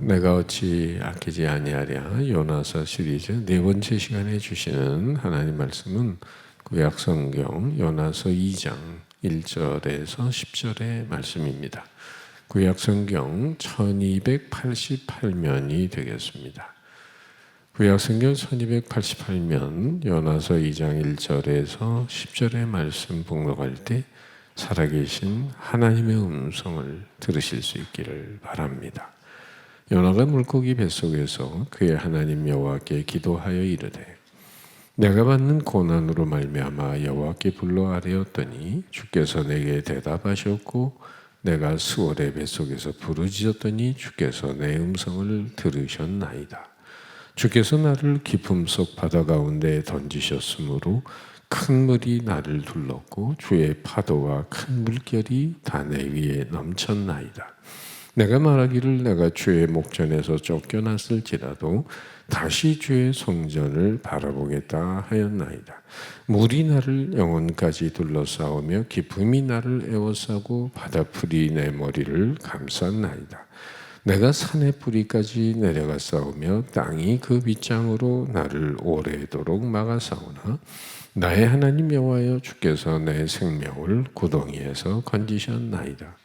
내가 어찌 아끼지 아니하랴 요나서 시리즈 네 번째 시간에 주시는 하나님 말씀은 구약 성경 요나서 2장 1절에서 10절의 말씀입니다. 구약 성경 1288면이 되겠습니다. 구약 성경 1288면 요나서 2장 1절에서 10절의 말씀 봉독할 때 살아계신 하나님의 음성을 들으실 수 있기를 바랍니다. 요나가 물고기 뱃속에서 그의 하나님 여호와께 기도하여 이르되 내가 받는 고난으로 말미암아 여호와께 불러 아뢰었더니 주께서 내게 대답하셨고 내가 스월의 뱃속에서 부르짖었더니 주께서 내 음성을 들으셨나이다. 주께서 나를 깊음 속 바다 가운데 던지셨으므로 큰 물이 나를 둘렀고 주의 파도와 큰 물결이 다 내 위에 넘쳤나이다. 내가 말하기를 내가 주의 목전에서 쫓겨났을지라도 다시 주의 성전을 바라보겠다 하였나이다. 물이 나를 영혼까지 둘러싸우며 기품이 나를 에워싸고 바다풀이 내 머리를 감쌌나이다. 내가 산의 뿌리까지 내려가 싸우며 땅이 그 빗장으로 나를 오래도록 막아싸우나 나의 하나님 여호와여 주께서 내 생명을 구덩이에서 건지셨나이다.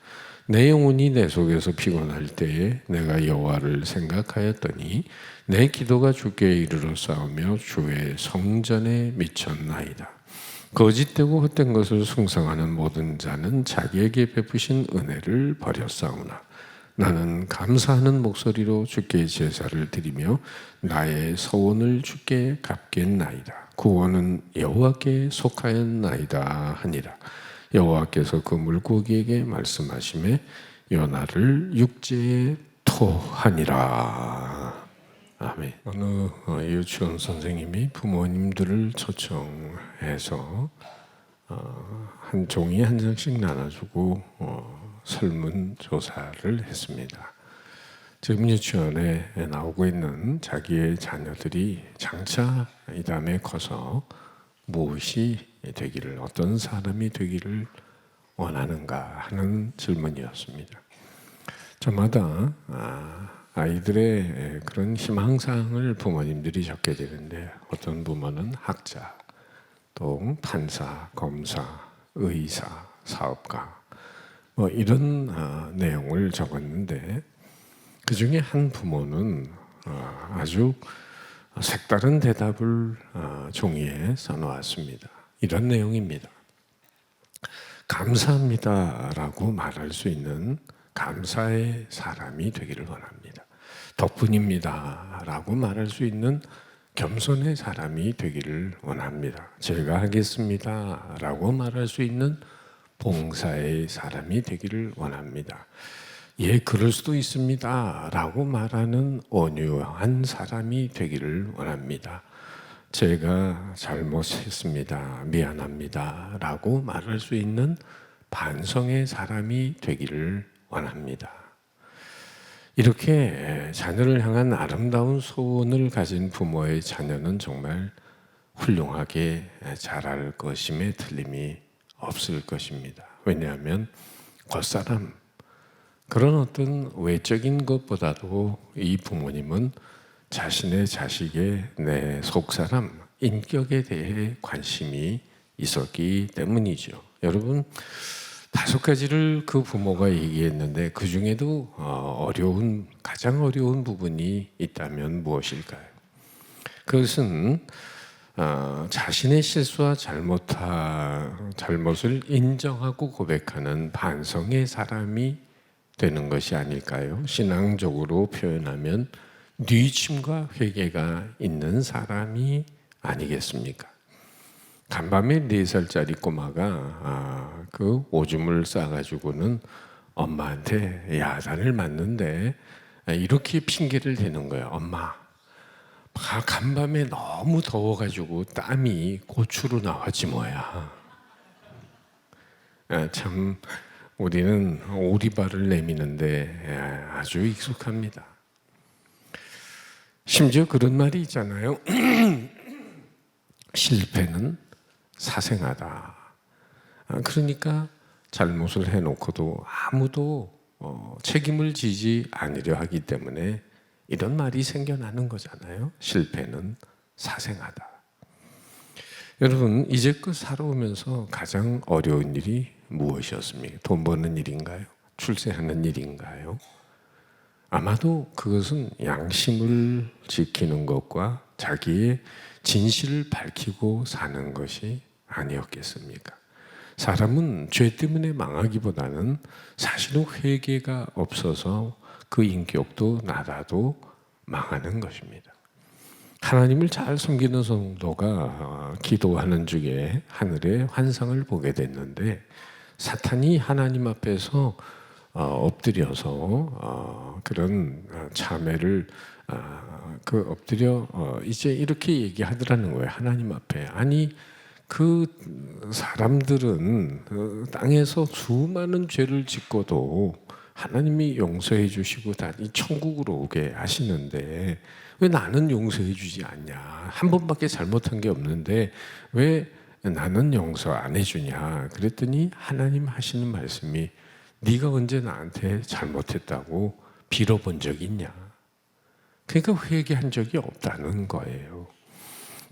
내 영혼이 내 속에서 피곤할 때에 내가 여호와를 생각하였더니 내 기도가 주께 이르러 싸우며 주의 성전에 미쳤나이다. 거짓되고 헛된 것을 숭상하는 모든 자는 자기에게 베푸신 은혜를 버렸사오나 나는 감사하는 목소리로 주께 제사를 드리며 나의 서원을 주께 갚겠나이다. 구원은 여호와께 속하였나이다 하니라. 여호와께서 그 물고기에게 말씀하시매 요나를 육지에 토하니라. 아멘. 어느 유치원 선생님이 부모님들을 초청해서 한 종이 한 장씩 나눠주고 설문조사를 했습니다. 지금 유치원에 나오고 있는 자기의 자녀들이 장차 이 다음에 커서 무엇이 되기를, 어떤 사람이 되기를 원하는가 하는 질문이었습니다. 저마다 아이들의 그런 희망사항을 부모님들이 적게 되는데 어떤 부모는 학자, 또 판사, 검사, 의사, 사업가 이런 내용을 적었는데 그 중에 한 부모는 아주 색다른 대답을 종이에 써놓았습니다. 이런 내용입니다. 감사합니다라고 말할 수 있는 감사의 사람이 되기를 원합니다. 덕분입니다라고 말할 수 있는 겸손의 사람이 되기를 원합니다. 제가 하겠습니다라고 말할 수 있는 봉사의 사람이 되기를 원합니다. 예, 그럴 수도 있습니다라고 말하는 온유한 사람이 되기를 원합니다. 제가 잘못했습니다. 미안합니다. 라고 말할 수 있는 반성의 사람이 되기를 원합니다. 이렇게 자녀를 향한 아름다운 소원을 가진 부모의 자녀는 정말 훌륭하게 자랄 것임에 틀림이 없을 것입니다. 왜냐하면 겉사람, 그런 어떤 외적인 것보다도 이 부모님은 자신의 자식의 내 속사람, 인격에 대해 관심이 있었기 때문이죠. 여러분, 5가지를 그 부모가 얘기했는데 그 중에도 가장 어려운 부분이 있다면 무엇일까요? 그것은 자신의 실수와 잘못을 인정하고 고백하는 반성의 사람이 되는 것이 아닐까요? 신앙적으로 표현하면 뉘침과 회개가 있는 사람이 아니겠습니까? 간밤에 4살짜리 꼬마가 그 오줌을 싸가지고는 엄마한테 야단을 맞는데 이렇게 핑계를 대는 거예요. 엄마, 간밤에 너무 더워가지고 땀이 고추로 나왔지 뭐야. 참 우리는 오리발을 내미는데 아주 익숙합니다. 심지어 그런 말이 있잖아요. 실패는 사생하다. 그러니까 잘못을 해놓고도 아무도 책임을 지지 않으려 하기 때문에 이런 말이 생겨나는 거잖아요. 실패는 사생하다. 여러분, 이제껏 살아오면서 가장 어려운 일이 무엇이었습니까? 돈 버는 일인가요? 출세하는 일인가요? 아마도 그것은 양심을 지키는 것과 자기의 진실을 밝히고 사는 것이 아니었겠습니까? 사람은 죄 때문에 망하기보다는 사실은 회개가 없어서 그 인격도 나라도 망하는 것입니다. 하나님을 잘 섬기는 성도가 기도하는 중에 하늘의 환상을 보게 됐는데, 사탄이 하나님 앞에서 엎드려서 그런 참회를 엎드려 이제 이렇게 얘기하더라는 거예요. 하나님 앞에. 아니, 그 사람들은 땅에서 수많은 죄를 짓고도 하나님이 용서해 주시고 다 이 천국으로 오게 하시는데 왜 나는 용서해 주지 않냐? 한 번밖에 잘못한 게 없는데 왜 나는 용서 안 해주냐? 그랬더니 하나님 하시는 말씀이, 네가 언제 나한테 잘못했다고 빌어본 적이 있냐? 그러니까 회개한 적이 없다는 거예요.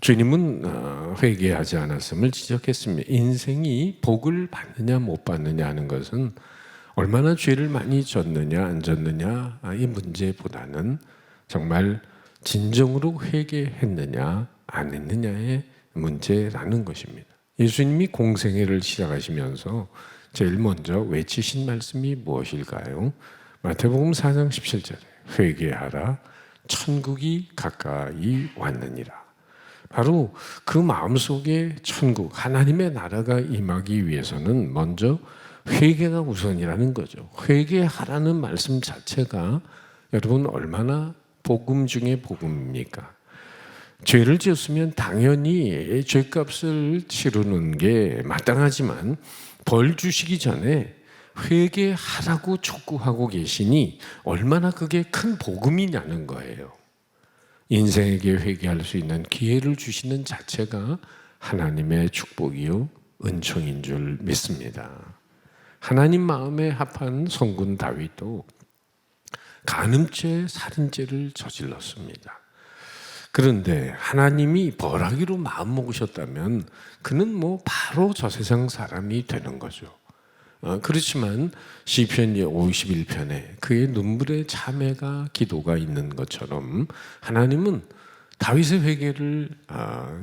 주님은 회개하지 않았음을 지적했습니다. 인생이 복을 받느냐 못 받느냐 하는 것은 얼마나 죄를 많이 졌느냐 안 졌느냐 이 문제보다는 정말 진정으로 회개했느냐 안 했느냐의 문제라는 것입니다. 예수님이 공생애를 시작하시면서 제일 먼저 외치신 말씀이 무엇일까요? 마태복음 4장 17절에 회개하라 천국이 가까이 왔느니라. 바로 그 마음속에 천국, 하나님의 나라가 임하기 위해서는 먼저 회개가 우선이라는 거죠. 회개하라는 말씀 자체가 여러분 얼마나 복음 중에 복음입니까? 죄를 지었으면 당연히 죄값을 치르는 게 마땅하지만 벌 주시기 전에 회개하라고 촉구하고 계시니 얼마나 그게 큰 복음이냐는 거예요. 인생에게 회개할 수 있는 기회를 주시는 자체가 하나님의 축복이요 은총인 줄 믿습니다. 하나님 마음에 합한 성군 다윗도 간음죄, 살인죄를 저질렀습니다. 그런데 하나님이 벌하기로 마음먹으셨다면 그는 바로 저 세상 사람이 되는 거죠. 그렇지만 시편 51편에 그의 눈물의 참회가 기도가 있는 것처럼 하나님은 다윗의 회개를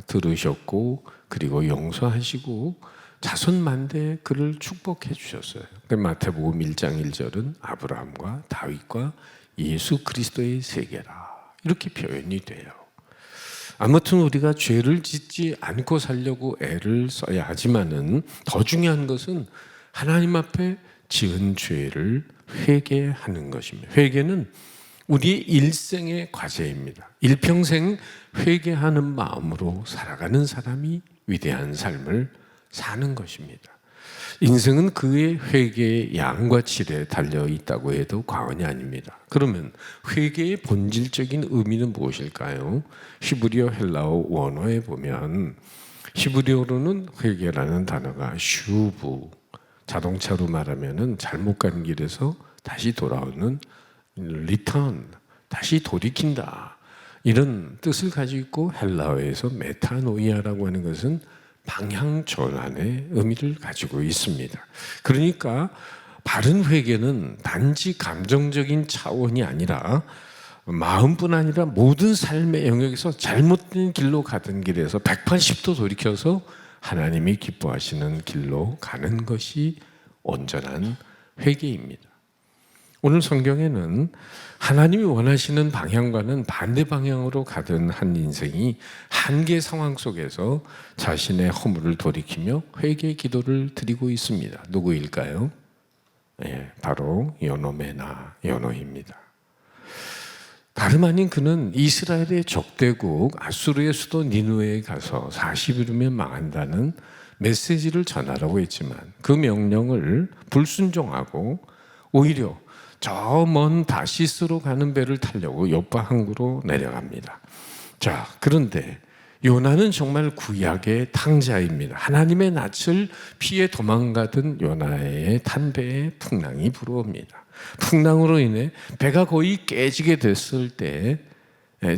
들으셨고 그리고 용서하시고 자손 만대 그를 축복해 주셨어요. 마태복음 1장 1절은 아브라함과 다윗과 예수 그리스도의 세계라 이렇게 표현이 돼요. 아무튼 우리가 죄를 짓지 않고 살려고 애를 써야 하지만은 더 중요한 것은 하나님 앞에 지은 죄를 회개하는 것입니다. 회개는 우리의 일생의 과제입니다. 일평생 회개하는 마음으로 살아가는 사람이 위대한 삶을 사는 것입니다. 인생은 그의 회개의 양과 질에 달려 있다고 해도 과언이 아닙니다. 그러면 회개의 본질적인 의미는 무엇일까요? 히브리어 헬라어 원어에 보면 히브리어로는 회개라는 단어가 슈브, 자동차로 말하면은 잘못 간 길에서 다시 돌아오는 리턴, 다시 돌이킨다 이런 뜻을 가지고 있고, 헬라어에서 메타노이아라고 하는 것은 방향 전환의 의미를 가지고 있습니다. 그러니까 바른 회개는 단지 감정적인 차원이 아니라 마음뿐 아니라 모든 삶의 영역에서 잘못된 길로 가던 길에서 180도 돌이켜서 하나님이 기뻐하시는 길로 가는 것이 온전한 회개입니다. 오늘 성경에는 하나님이 원하시는 방향과는 반대 방향으로 가던 한 인생이 한계 상황 속에서 자신의 허물을 돌이키며 회개 기도를 드리고 있습니다. 누구일까요? 바로 요노메나 요노입니다. 다름 아닌 그는 이스라엘의 적대국 아수르의 수도 니느웨에 가서 40일이면 망한다는 메시지를 전하라고 했지만 그 명령을 불순종하고 오히려 저 먼 다시스로 가는 배를 타려고 요파 항구로 내려갑니다. 자, 그런데 요나는 정말 구약의 탕자입니다. 하나님의 낯을 피해 도망가던 요나의 탄배에 풍랑이 불어옵니다. 풍랑으로 인해 배가 거의 깨지게 됐을 때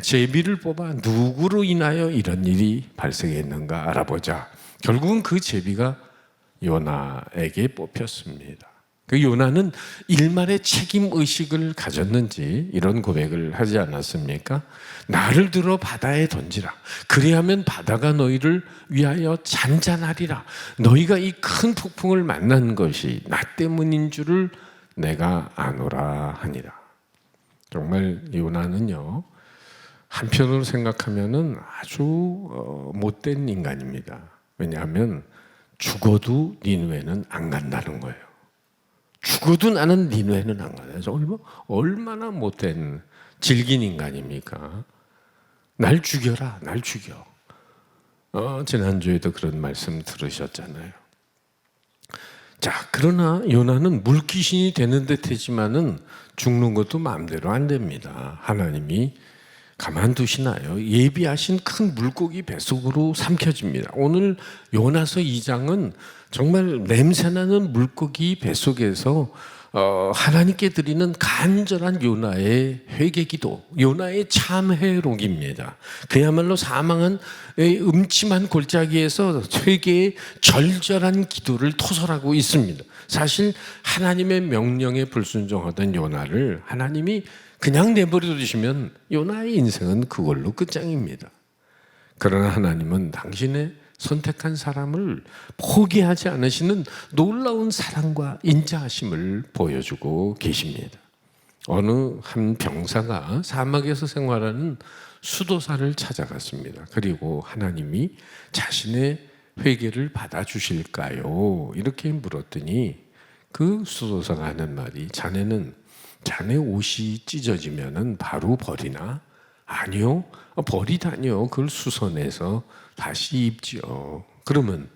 제비를 뽑아 누구로 인하여 이런 일이 발생했는가 알아보자. 결국은 그 제비가 요나에게 뽑혔습니다. 그 요나는 일말의 책임 의식을 가졌는지 이런 고백을 하지 않았습니까? 나를 들어 바다에 던지라. 그리하면 바다가 너희를 위하여 잔잔하리라. 너희가 이 큰 폭풍을 만난 것이 나 때문인 줄을 내가 아노라 하니라. 정말 요나는요, 한편으로 생각하면은 아주 못된 인간입니다. 왜냐하면 죽어도 니느웨는 안 간다는 거예요. 죽어도 나는 니느웨는 안 간다. 얼마나 못된 질긴 인간입니까? 날 죽여라, 날 죽여. 지난주에도 그런 말씀 들으셨잖아요. 자, 그러나 요나는 물귀신이 되는 듯하지만은 죽는 것도 마음대로 안 됩니다. 하나님이 가만두시나요? 예비하신 큰 물고기 뱃속으로 삼켜집니다. 오늘 요나서 2장은 정말 냄새나는 물고기 뱃속에서 하나님께 드리는 간절한 요나의 회개기도, 요나의 참회록입니다. 그야말로 사망한 음침한 골짜기에서 회개의 절절한 기도를 토설하고 있습니다. 사실 하나님의 명령에 불순종하던 요나를 하나님이 그냥 내버려 두시면 요나의 인생은 그걸로 끝장입니다. 그러나 하나님은 당신의 선택한 사람을 포기하지 않으시는 놀라운 사랑과 인자하심을 보여주고 계십니다. 어느 한 병사가 사막에서 생활하는 수도사를 찾아갔습니다. 그리고 하나님이 자신의 회개를 받아주실까요? 이렇게 물었더니 그 수도사가 하는 말이, 자네 옷이 찢어지면은 바로 버리나? 아니요, 버리다니요. 그걸 수선해서 다시 입지요. 그러면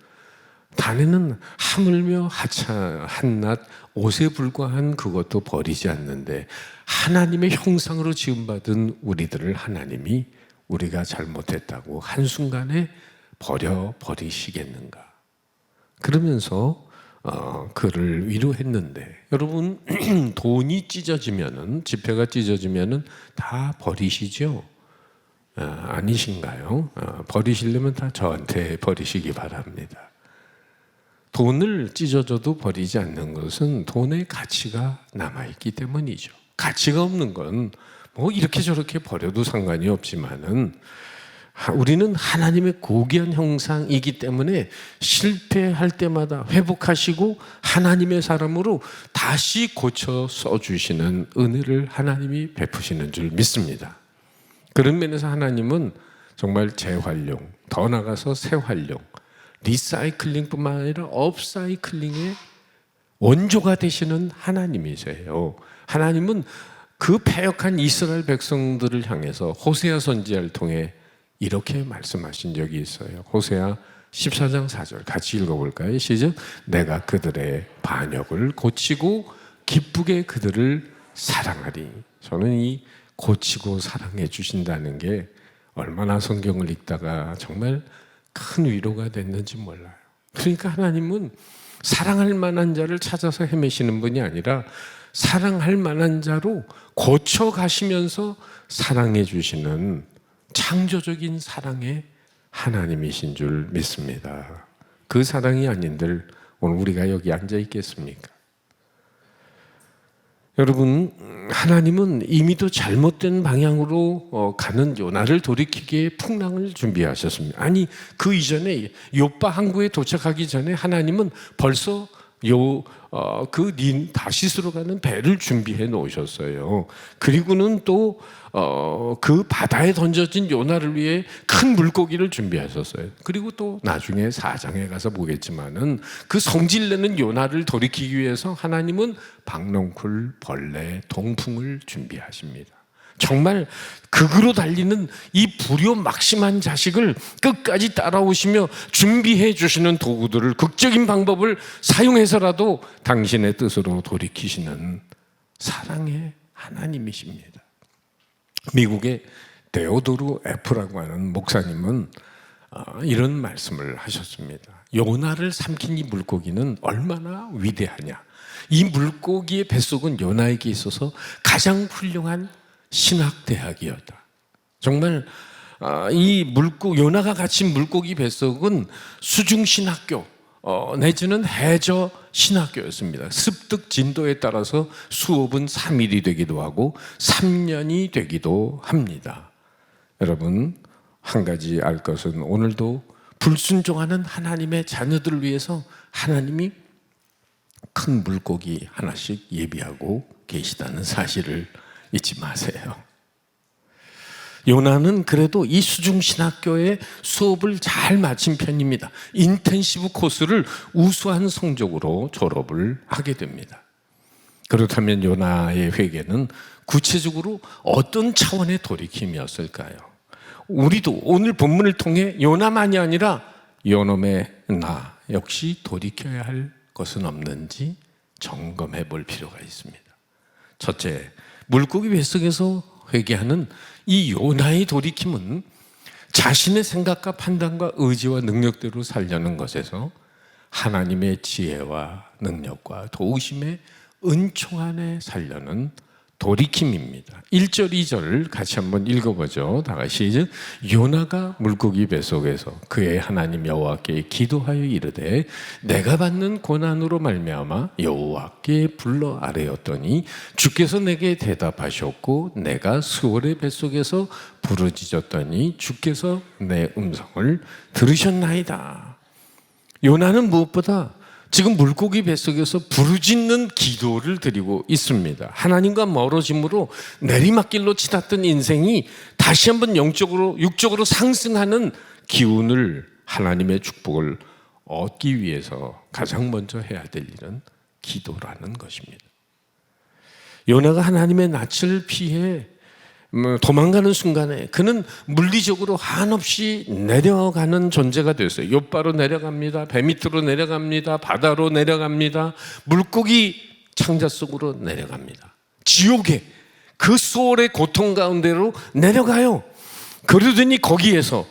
자네는 하물며 하찮 한낱 옷에 불과한 그것도 버리지 않는데 하나님의 형상으로 지음받은 우리들을 하나님이 우리가 잘못했다고 한순간에 버리시겠는가? 그러면서 그를 위로했는데, 여러분 돈이 찢어지면은, 지폐가 찢어지면은 다 버리시죠? 아니신가요? 버리시려면 다 저한테 버리시기 바랍니다. 돈을 찢어져도 버리지 않는 것은 돈의 가치가 남아있기 때문이죠. 가치가 없는 건 뭐 이렇게 저렇게 버려도 상관이 없지만은 우리는 하나님의 고귀한 형상이기 때문에 실패할 때마다 회복하시고 하나님의 사람으로 다시 고쳐 써주시는 은혜를 하나님이 베푸시는 줄 믿습니다. 그런 면에서 하나님은 정말 재활용, 더 나아가서 새활용, 리사이클링뿐만 아니라 업사이클링의 원조가 되시는 하나님이세요. 하나님은 그 패역한 이스라엘 백성들을 향해서 호세아 선지자를 통해 이렇게 말씀하신 적이 있어요. 호세아 14장 4절 같이 읽어볼까요? 시작. 내가 그들의 반역을 고치고 기쁘게 그들을 사랑하리. 저는 이 고치고 사랑해 주신다는 게 얼마나 성경을 읽다가 정말 큰 위로가 됐는지 몰라요. 그러니까 하나님은 사랑할 만한 자를 찾아서 헤매시는 분이 아니라 사랑할 만한 자로 고쳐가시면서 사랑해 주시는 창조적인 사랑의 하나님이신 줄 믿습니다. 그 사랑이 아닌들 오늘 우리가 여기 앉아 있겠습니까? 여러분, 하나님은 이미도 잘못된 방향으로 가는 요나를 돌이키기에 풍랑을 준비하셨습니다. 아니, 그 이전에 욥바 항구에 도착하기 전에 하나님은 벌써 다시스로 가는 배를 준비해 놓으셨어요. 그리고는 또 그 바다에 던져진 요나를 위해 큰 물고기를 준비하셨어요. 그리고 또 나중에 4장에 가서 보겠지만은 그 성질내는 요나를 돌이키기 위해서 하나님은 박넝쿨, 벌레, 동풍을 준비하십니다. 정말 극으로 달리는 이 불효막심한 자식을 끝까지 따라오시며 준비해 주시는 도구들을, 극적인 방법을 사용해서라도 당신의 뜻으로 돌이키시는 사랑의 하나님이십니다. 미국의 데오도르 F라고 하는 목사님은 이런 말씀을 하셨습니다. 요나를 삼킨 이 물고기는 얼마나 위대하냐. 이 물고기의 뱃속은 요나에게 있어서 가장 훌륭한 신학대학이었다. 정말 요나가 갇힌 물고기 뱃속은 수중신학교 내지는 해저 신학교였습니다. 습득 진도에 따라서 수업은 3일이 되기도 하고 3년이 되기도 합니다. 여러분, 한 가지 알 것은 오늘도 불순종하는 하나님의 자녀들을 위해서 하나님이 큰 물고기 하나씩 예비하고 계시다는 사실을 잊지 마세요. 요나는 그래도 이 수중신학교의 수업을 잘 마친 편입니다. 인텐시브 코스를 우수한 성적으로 졸업을 하게 됩니다. 그렇다면 요나의 회개는 구체적으로 어떤 차원의 돌이킴이었을까요? 우리도 오늘 본문을 통해 요나만이 아니라 요놈의 나 역시 돌이켜야 할 것은 없는지 점검해 볼 필요가 있습니다. 첫째, 물고기 뱃속에서 회개하는 이 요나의 돌이킴은 자신의 생각과 판단과 의지와 능력대로 살려는 것에서 하나님의 지혜와 능력과 도우심의 은총 안에 살려는 돌이킴입니다. 1절, 2절 같이 한번 읽어보죠. 다 같이. 요나가 물고기 뱃속에서 그의 하나님 여호와께 기도하여 이르되 내가 받는 고난으로 말미암아 여호와께 불러 아뢰었더니 주께서 내게 대답하셨고 내가 수월의 뱃속에서 부르짖었더니 주께서 내 음성을 들으셨나이다. 요나는 무엇보다 지금 물고기 뱃속에서 부르짖는 기도를 드리고 있습니다. 하나님과 멀어짐으로 내리막길로 치닫던 인생이 다시 한번 영적으로 육적으로 상승하는 기운을, 하나님의 축복을 얻기 위해서 가장 먼저 해야 될 일은 기도라는 것입니다. 요나가 하나님의 낯을 피해 도망가는 순간에 그는 물리적으로 한없이 내려가는 존재가 됐어요. 욥바로 내려갑니다. 배 밑으로 내려갑니다. 바다로 내려갑니다. 물고기 창자 속으로 내려갑니다. 지옥의 그 수월의 고통 가운데로 내려가요. 그러더니 거기에서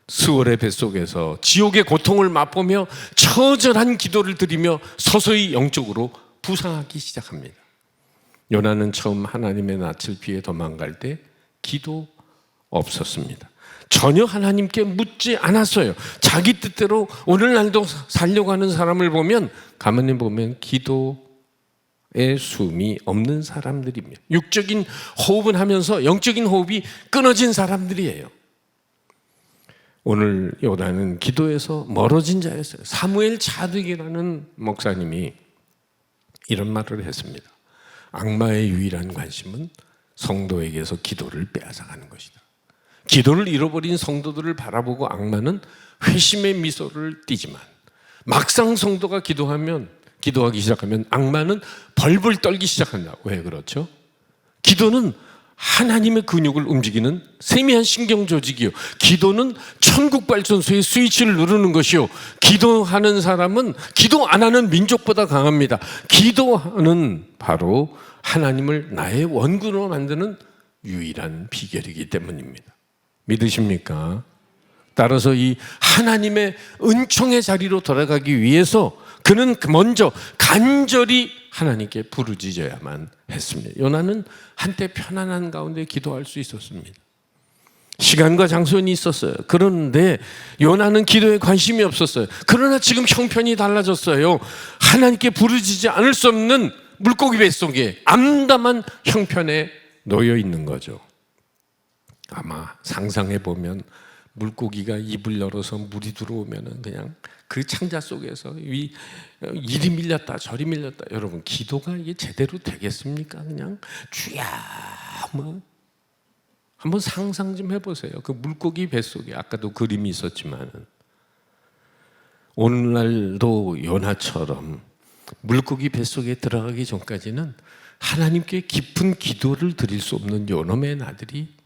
수월의 뱃속에서 지옥의 고통을 맛보며 처절한 기도를 드리며 서서히 영적으로 부상하기 시작합니다. 요나는 처음 하나님의 낯을 피해 도망갈 때 기도 없었습니다. 전혀 하나님께 묻지 않았어요. 자기 뜻대로 오늘날도 살려고 하는 사람을 보면 가만히 보면 기도의 숨이 없는 사람들입니다. 육적인 호흡은 하면서 영적인 호흡이 끊어진 사람들이에요. 오늘 요나는 기도에서 멀어진 자였어요. 사무엘 차득이라는 목사님이 이런 말을 했습니다. 악마의 유일한 관심은 성도에게서 기도를 빼앗아가는 것이다. 기도를 잃어버린 성도들을 바라보고 악마는 회심의 미소를 띠지만 막상 성도가 기도하기 시작하면 악마는 벌벌 떨기 시작한다. 왜 그렇죠? 기도는 하나님의 근육을 움직이는 세미한 신경 조직이요. 기도는 천국 발전소의 스위치를 누르는 것이요. 기도하는 사람은 기도 안 하는 민족보다 강합니다. 기도는 바로 하나님을 나의 원군으로 만드는 유일한 비결이기 때문입니다. 믿으십니까? 따라서 이 하나님의 은총의 자리로 돌아가기 위해서 그는 먼저 간절히 하나님께 부르짖어야만 했습니다. 요나는 한때 편안한 가운데 기도할 수 있었습니다. 시간과 장소는 있었어요. 그런데 요나는 기도에 관심이 없었어요. 그러나 지금 형편이 달라졌어요. 하나님께 부르짖지 않을 수 없는 물고기 뱃속에 암담한 형편에 놓여 있는 거죠. 아마 상상해 보면 물고기가 입을 열어서 물이 들어오면은 그냥 그 창자 속에서 이리 밀렸다 저리 밀렸다. 여러분, 기도가 이게 제대로 되겠습니까? 그냥 주야 뭐 한번 상상 좀 해보세요. 그 물고기 뱃속에 아까도 그림이 있었지만 오늘날도 요나처럼 물고기 뱃속에 들어가기 전까지는 하나님께 깊은 기도를 드릴 수 없는 요놈의 나들이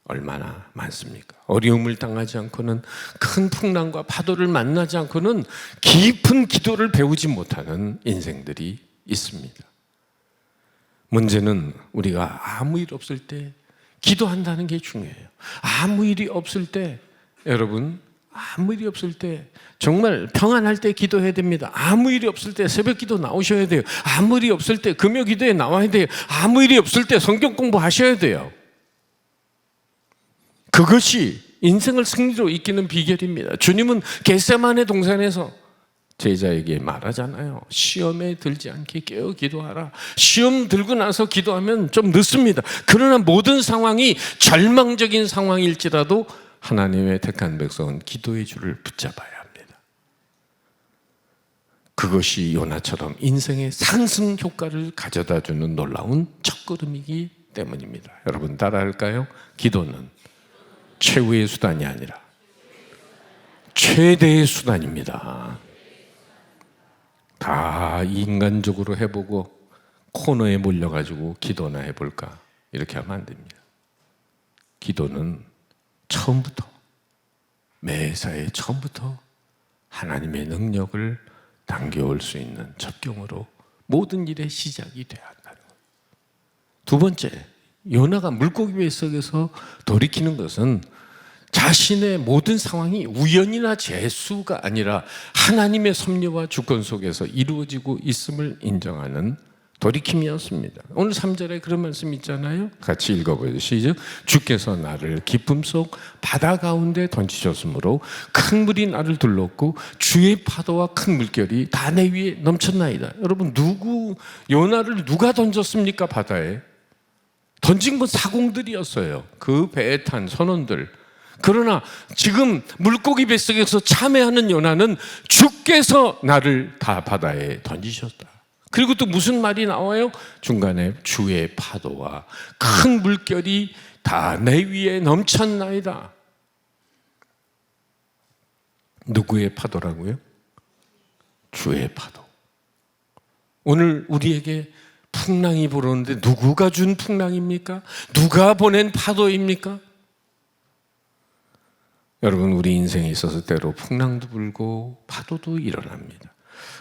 얼마나 많습니까? 어려움을 당하지 않고는, 큰 풍랑과 파도를 만나지 않고는 깊은 기도를 배우지 못하는 인생들이 있습니다. 문제는 우리가 아무 일 없을 때 기도한다는 게 중요해요. 아무 일이 없을 때 여러분 아무 일이 없을 때, 정말 평안할 때 기도해야 됩니다. 아무 일이 없을 때 새벽 기도 나오셔야 돼요. 아무 일이 없을 때 금요 기도에 나와야 돼요. 아무 일이 없을 때 성경 공부하셔야 돼요. 그것이 인생을 승리로 이끄는 비결입니다. 주님은 겟세마네 동산에서 제자에게 말하잖아요. 시험에 들지 않게 깨어 기도하라. 시험 들고 나서 기도하면 좀 늦습니다. 그러나 모든 상황이 절망적인 상황일지라도 하나님의 택한 백성은 기도의 줄을 붙잡아야 합니다. 그것이 요나처럼 인생의 상승 효과를 가져다 주는 놀라운 첫걸음이기 때문입니다. 여러분 따라할까요? 기도는 최후의 수단이 아니라 최대의 수단입니다. 다 인간적으로 해보고 코너에 몰려가지고 기도나 해볼까, 이렇게 하면 안 됩니다. 기도는 처음부터, 매사에 처음부터 하나님의 능력을 당겨올 수 있는 접경으로 모든 일의 시작이 돼야 한다는 거예요. 두 번째, 요나가 물고기 뱃속에서 돌이키는 것은 자신의 모든 상황이 우연이나 재수가 아니라 하나님의 섭리와 주권 속에서 이루어지고 있음을 인정하는 돌이킴이었습니다. 오늘 3절에 그런 말씀 있잖아요. 같이 읽어보죠. 시작. 주께서 나를 기쁨 속 바다 가운데 던지셨으므로 큰 물이 나를 둘렀고 주의 파도와 큰 물결이 다 내 위에 넘쳤나이다. 여러분, 요나를 누가 던졌습니까? 바다에 던진 건 사공들이었어요. 그 배에 탄 선원들. 그러나 지금 물고기 뱃속에서 참회하는 요나는 주께서 나를 다 바다에 던지셨다. 그리고 또 무슨 말이 나와요? 중간에 주의 파도와 큰 물결이 다 내 위에 넘쳤나이다. 누구의 파도라고요? 주의 파도. 오늘 우리에게 풍랑이 불어오는데 누구가 준 풍랑입니까? 누가 보낸 파도입니까? 여러분, 우리 인생에 있어서 때로 풍랑도 불고 파도도 일어납니다.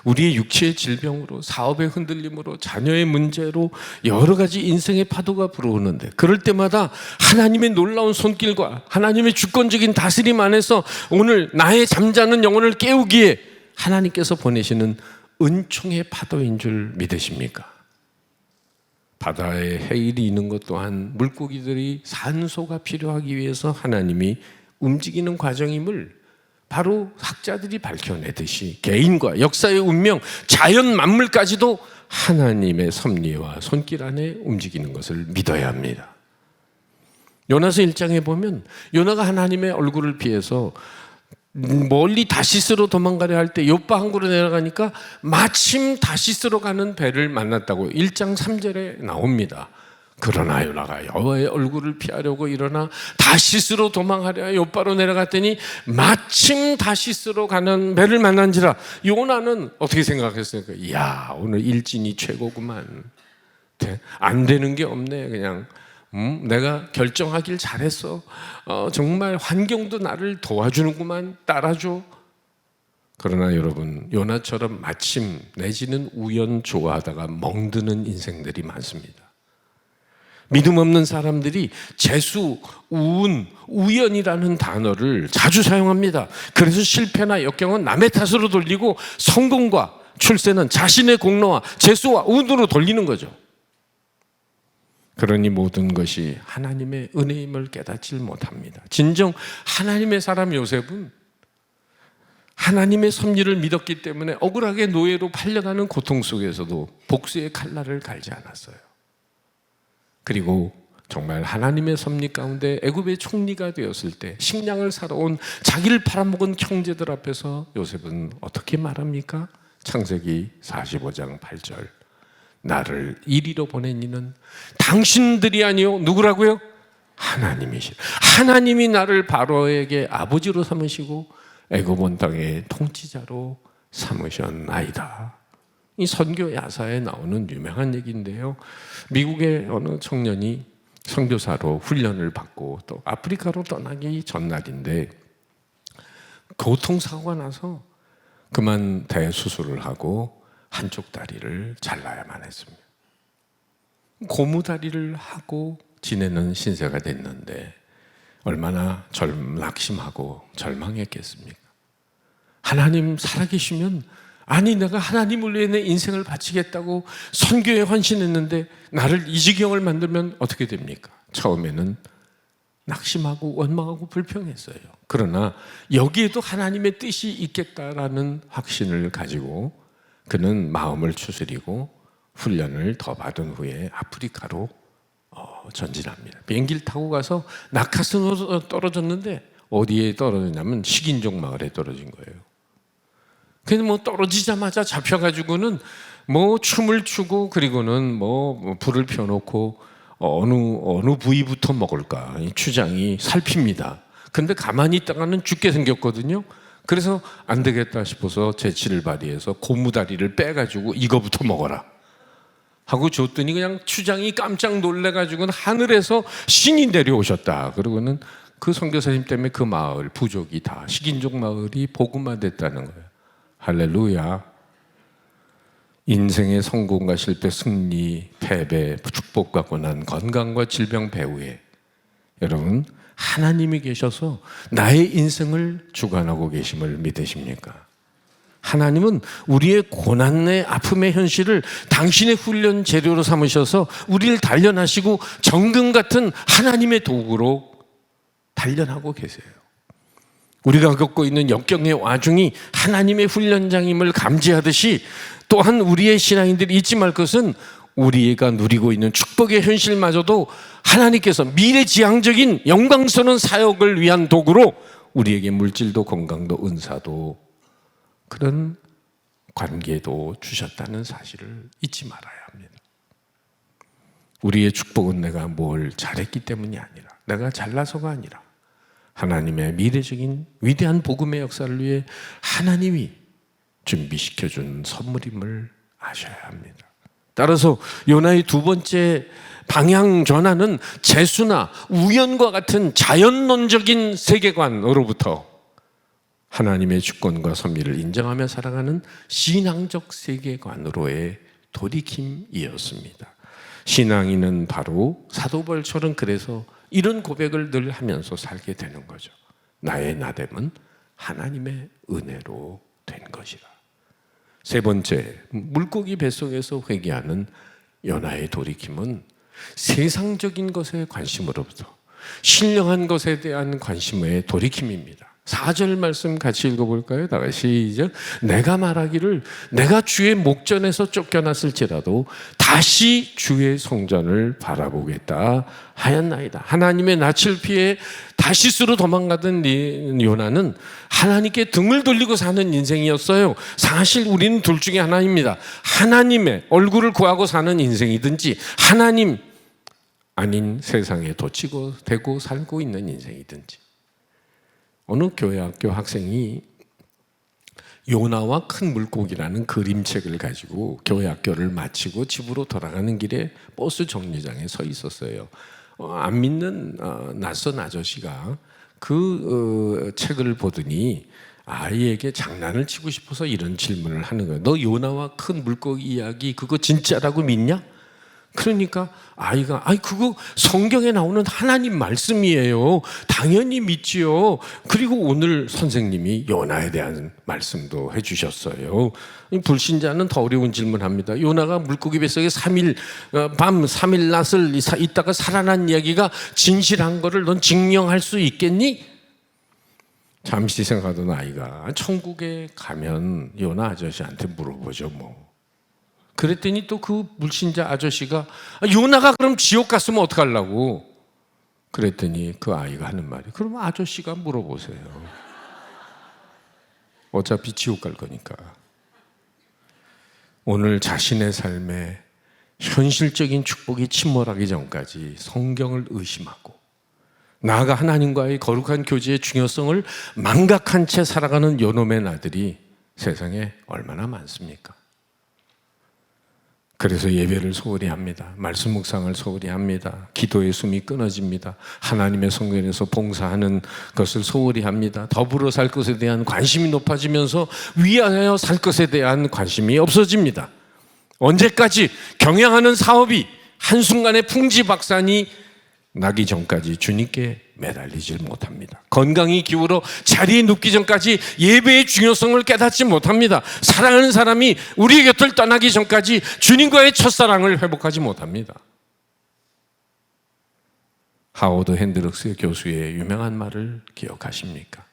우리의 육체의 질병으로, 사업의 흔들림으로, 자녀의 문제로 여러 가지 인생의 파도가 불어오는데, 그럴 때마다 하나님의 놀라운 손길과 하나님의 주권적인 다스림 안에서 오늘 나의 잠자는 영혼을 깨우기에 하나님께서 보내시는 은총의 파도인 줄 믿으십니까? 바다에 해일이 있는 것 또한 물고기들이 산소가 필요하기 위해서 하나님이 움직이는 과정임을 바로 학자들이 밝혀내듯이 개인과 역사의 운명, 자연 만물까지도 하나님의 섭리와 손길 안에 움직이는 것을 믿어야 합니다. 요나서 1장에 보면 요나가 하나님의 얼굴을 피해서 멀리 다시스로 도망가려 할 때 요파 항구로 내려가니까 마침 다시스로 가는 배를 만났다고 1장 3절에 나옵니다. 그러나 요나가 여호와의 얼굴을 피하려고 일어나 다시스로 도망하려 요바로 내려갔더니 마침 다시스로 가는 배를 만난지라. 요나는 어떻게 생각했습니까? 이야, 오늘 일진이 최고구만. 안 되는 게 없네. 그냥 내가 결정하길 잘했어. 정말 환경도 나를 도와주는구만. 따라줘. 그러나 여러분, 요나처럼 마침 내지는 우연 좋아하다가 멍드는 인생들이 많습니다. 믿음 없는 사람들이 재수, 우운, 우연이라는 단어를 자주 사용합니다. 그래서 실패나 역경은 남의 탓으로 돌리고 성공과 출세는 자신의 공로와 재수와 운으로 돌리는 거죠. 그러니 모든 것이 하나님의 은혜임을 깨닫지 못합니다. 진정 하나님의 사람 요셉은 하나님의 섭리를 믿었기 때문에 억울하게 노예로 팔려가는 고통 속에서도 복수의 칼날을 갈지 않았어요. 그리고 정말 하나님의 섭리 가운데 애굽의 총리가 되었을 때 식량을 사러 온 자기를 팔아먹은 형제들 앞에서 요셉은 어떻게 말합니까? 창세기 45장 8절. 나를 이리로 보낸 이는 당신들이 아니요 누구라고요? 하나님이시라. 하나님이 나를 바로에게 아버지로 삼으시고 애굽 온 땅의 통치자로 삼으셨나이다. 이 선교 야사에 나오는 유명한 얘기인데요. 미국의 어느 청년이 선교사로 훈련을 받고 또 아프리카로 떠나기 전날인데 교통사고가 나서 그만 대수술을 하고 한쪽 다리를 잘라야만 했습니다. 고무다리를 하고 지내는 신세가 됐는데 얼마나 낙심하고 절망했겠습니까? 하나님 살아계시면, 아니 내가 하나님을 위해 내 인생을 바치겠다고 선교에 헌신했는데 나를 이 지경을 만들면 어떻게 됩니까? 처음에는 낙심하고 원망하고 불평했어요. 그러나 여기에도 하나님의 뜻이 있겠다라는 확신을 가지고 그는 마음을 추스리고 훈련을 더 받은 후에 아프리카로 전진합니다. 비행기를 타고 가서 낙하산으로 떨어졌는데 어디에 떨어졌냐면 식인종 마을에 떨어진 거예요. 그래서 뭐 떨어지자마자 잡혀가지고는 뭐 춤을 추고, 그리고는 뭐 불을 펴놓고 어느 부위부터 먹을까 추장이 살핍니다. 근데 가만히 있다가는 죽게 생겼거든요. 그래서 안 되겠다 싶어서 재치를 발휘해서 고무다리를 빼가지고 이거부터 먹어라 하고 줬더니 그냥 추장이 깜짝 놀래가지고는 하늘에서 신이 내려오셨다. 그러고는 그 선교사님 때문에 그 마을 부족이 다, 식인종 마을이 복음화됐다는 거예요. 할렐루야. 인생의 성공과 실패, 승리, 패배, 축복과 고난, 건강과 질병 배후에 여러분 하나님이 계셔서 나의 인생을 주관하고 계심을 믿으십니까? 하나님은 우리의 고난의 아픔의 현실을 당신의 훈련 재료로 삼으셔서 우리를 단련하시고 정금 같은 하나님의 도구로 단련하고 계세요. 우리가 겪고 있는 역경의 와중이 하나님의 훈련장임을 감지하듯이, 또한 우리의 신앙인들이 잊지 말 것은 우리가 누리고 있는 축복의 현실마저도 하나님께서 미래지향적인 영광스러운 사역을 위한 도구로 우리에게 물질도 건강도 은사도 그런 관계도 주셨다는 사실을 잊지 말아야 합니다. 우리의 축복은 내가 뭘 잘했기 때문이 아니라, 내가 잘나서가 아니라 하나님의 미래적인 위대한 복음의 역사를 위해 하나님이 준비시켜준 선물임을 아셔야 합니다. 따라서 요나의 두 번째 방향 전환은 재수나 우연과 같은 자연론적인 세계관으로부터 하나님의 주권과 섭리를 인정하며 살아가는 신앙적 세계관으로의 돌이킴이었습니다. 신앙인은 바로 사도벌처럼 그래서 이런 고백을 늘 하면서 살게 되는 거죠. 나의 나됨은 하나님의 은혜로 된 것이라. 세 번째, 물고기 뱃속에서 회개하는 요나의 돌이킴은 세상적인 것에 관심으로부터 신령한 것에 대한 관심의 돌이킴입니다. 4절 말씀 같이 읽어볼까요? 다 같이 시작. 내가 말하기를 내가 주의 목전에서 쫓겨났을지라도 다시 주의 성전을 바라보겠다 하였나이다. 하나님의 낯을 피해 다시스로 도망가던 요나는 하나님께 등을 돌리고 사는 인생이었어요. 사실 우리는 둘 중에 하나입니다. 하나님의 얼굴을 구하고 사는 인생이든지 하나님 아닌 세상에 돋치고 대고 살고 있는 인생이든지. 어느 교회학교 학생이 요나와 큰 물고기라는 그림책을 가지고 교회학교를 마치고 집으로 돌아가는 길에 버스 정류장에 서 있었어요. 안 믿는 낯선 아저씨가 그 책을 보더니 아이에게 장난을 치고 싶어서 이런 질문을 하는 거예요. 너 요나와 큰 물고기 이야기 그거 진짜라고 믿냐? 그러니까 아이가 그거 성경에 나오는 하나님 말씀이에요. 당연히 믿지요. 그리고 오늘 선생님이 요나에 대한 말씀도 해주셨어요. 불신자는 더 어려운 질문합니다. 요나가 물고기 뱃속에 밤 3일 낮을 있다가 살아난 이야기가 진실한 거를 넌 증명할 수 있겠니? 잠시 생각하던 아이가 천국에 가면 요나 아저씨한테 물어보죠 뭐. 그랬더니 또 그 불신자 아저씨가 요나가 그럼 지옥 갔으면 어떡하려고? 그랬더니 그 아이가 하는 말이 그럼 아저씨가 물어보세요. 어차피 지옥 갈 거니까. 오늘 자신의 삶에 현실적인 축복이 침몰하기 전까지 성경을 의심하고 나아가 하나님과의 거룩한 교제의 중요성을 망각한 채 살아가는 요놈의 나들이 세상에 얼마나 많습니까? 그래서 예배를 소홀히 합니다. 말씀 묵상을 소홀히 합니다. 기도의 숨이 끊어집니다. 하나님의 성전에서 봉사하는 것을 소홀히 합니다. 더불어 살 것에 대한 관심이 높아지면서 위하여 살 것에 대한 관심이 없어집니다. 언제까지 경영하는 사업이 한순간에 풍지박산이 나기 전까지 주님께 매달리질 못합니다. 건강이 기울어 자리에 눕기 전까지 예배의 중요성을 깨닫지 못합니다. 사랑하는 사람이 우리의 곁을 떠나기 전까지 주님과의 첫사랑을 회복하지 못합니다. 하워드 핸드럭스 교수의 유명한 말을 기억하십니까?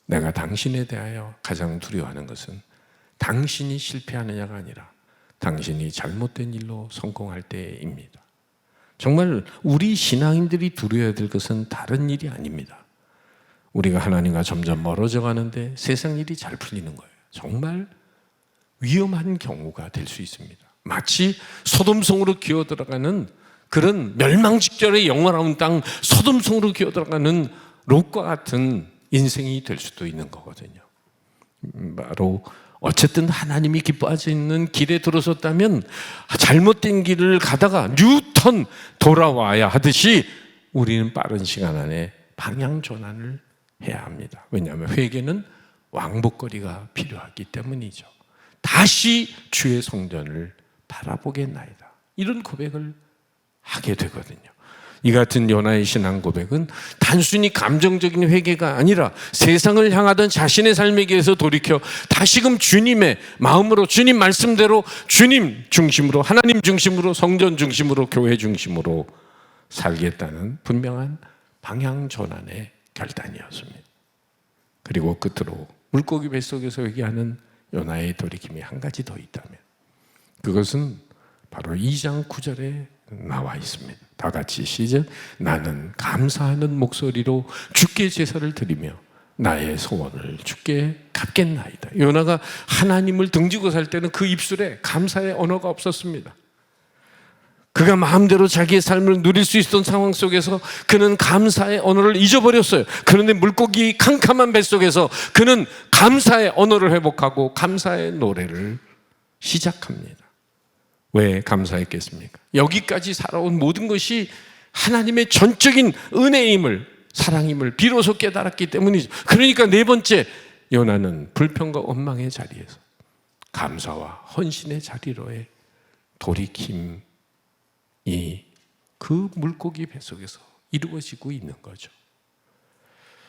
내가 당신에 대하여 가장 두려워하는 것은 당신이 실패하느냐가 아니라 당신이 잘못된 일로 성공할 때입니다. 정말 우리 신앙인들이 두려워야 될 것은 다른 일이 아닙니다. 우리가 하나님과 점점 멀어져 가는데 세상 일이 잘 풀리는 거예요. 정말 위험한 경우가 될 수 있습니다. 마치 소돔성으로 기어들어가는 그런 멸망 직전의 영원한 땅 소돔성으로 기어들어가는 롯과 같은 인생이 될 수도 있는 거거든요. 바로 어쨌든 하나님이 기뻐하지 있는 길에 들어섰다면 잘못된 길을 가다가 뉴턴 돌아와야 하듯이 우리는 빠른 시간 안에 방향 전환을 해야 합니다. 왜냐하면 회개는 왕복거리가 필요하기 때문이죠. 다시 주의 성전을 바라보겠나이다. 이런 고백을 하게 되거든요. 이 같은 요나의 신앙 고백은 단순히 감정적인 회개가 아니라 세상을 향하던 자신의 삶에 대해서 돌이켜 다시금 주님의 마음으로 주님 말씀대로 주님 중심으로 하나님 중심으로 성전 중심으로 교회 중심으로 살겠다는 분명한 방향 전환의 결단이었습니다. 그리고 끝으로 물고기 뱃속에서 얘기하는 요나의 돌이킴이 한 가지 더 있다면 그것은 바로 2장 9절에 나와 있습니다. 다 같이 시작. 나는 감사하는 목소리로 주께 제사를 드리며 나의 소원을 주께 갚겠나이다. 요나가 하나님을 등지고 살 때는 그 입술에 감사의 언어가 없었습니다. 그가 마음대로 자기의 삶을 누릴 수 있었던 상황 속에서 그는 감사의 언어를 잊어버렸어요. 그런데 물고기 캄캄한 뱃속에서 그는 감사의 언어를 회복하고 감사의 노래를 시작합니다. 왜 감사했겠습니까? 여기까지 살아온 모든 것이 하나님의 전적인 은혜임을, 사랑임을 비로소 깨달았기 때문이죠. 그러니까 네 번째, 요나는 불평과 원망의 자리에서 감사와 헌신의 자리로의 돌이킴이 그 물고기 뱃속에서 이루어지고 있는 거죠.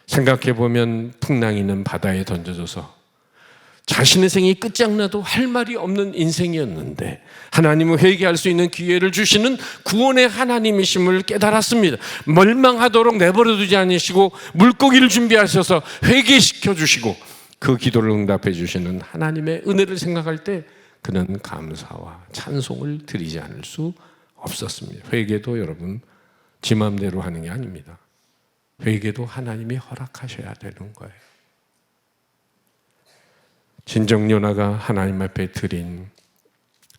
생각해보면 풍랑이는 바다에 던져져서 자신의 생이 끝장나도 할 말이 없는 인생이었는데 하나님은 회개할 수 있는 기회를 주시는 구원의 하나님이심을 깨달았습니다. 멸망하도록 내버려 두지 않으시고 물고기를 준비하셔서 회개시켜 주시고 그 기도를 응답해 주시는 하나님의 은혜를 생각할 때 그는 감사와 찬송을 드리지 않을 수 없었습니다. 회개도 여러분 지 마음대로 하는 게 아닙니다. 회개도 하나님이 허락하셔야 되는 거예요. 진정 요나가 하나님 앞에 드린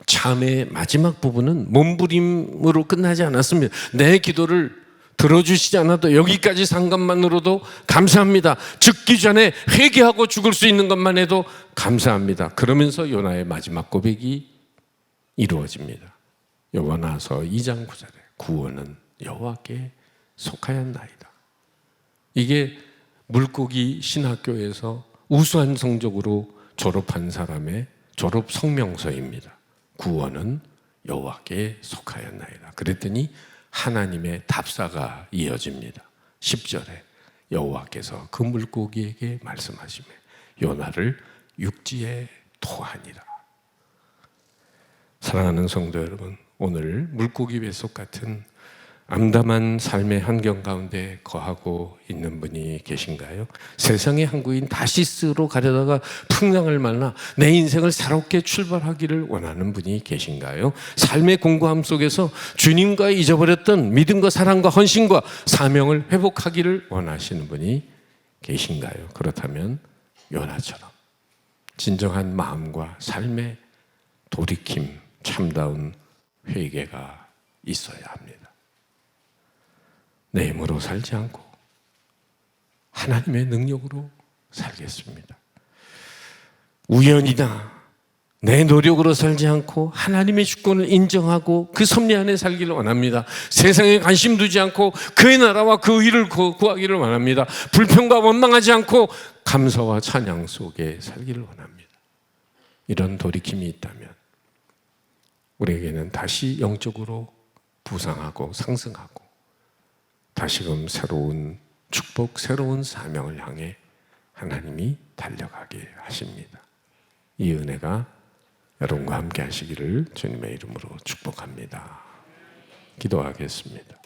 참의 마지막 부분은 몸부림으로 끝나지 않았습니다. 내 기도를 들어주시지 않아도 여기까지 산 것만으로도 감사합니다. 죽기 전에 회개하고 죽을 수 있는 것만 해도 감사합니다. 그러면서 요나의 마지막 고백이 이루어집니다. 요나서 2장 9절에 구원은 여호와께 속하였나이다. 이게 물고기 신학교에서 우수한 성적으로 졸업한 사람의 졸업 성명서입니다. 구원은 여호와께 속하였나이다. 그랬더니 하나님의 답사가 이어집니다. 10절에 여호와께서 그 물고기에게 말씀하시며 요나를 육지에 토하니라. 사랑하는 성도 여러분, 오늘 물고기 뱃속 같은 암담한 삶의 환경 가운데 거하고 있는 분이 계신가요? 세상의 항구인 다시스로 가려다가 풍랑을 만나 내 인생을 새롭게 출발하기를 원하는 분이 계신가요? 삶의 공고함 속에서 주님과 잊어버렸던 믿음과 사랑과 헌신과 사명을 회복하기를 원하시는 분이 계신가요? 그렇다면 요나처럼 진정한 마음과 삶의 돌이킴, 참다운 회개가 있어야 합니다. 내 힘으로 살지 않고 하나님의 능력으로 살겠습니다. 우연이나 내 노력으로 살지 않고 하나님의 주권을 인정하고 그 섭리 안에 살기를 원합니다. 세상에 관심 두지 않고 그의 나라와 그 의를 구하기를 원합니다. 불평과 원망하지 않고 감사와 찬양 속에 살기를 원합니다. 이런 돌이킴이 있다면 우리에게는 다시 영적으로 부상하고 상승하고 다시금 새로운 축복, 새로운 사명을 향해 하나님이 달려가게 하십니다. 이 은혜가 여러분과 함께 하시기를 주님의 이름으로 축복합니다. 기도하겠습니다.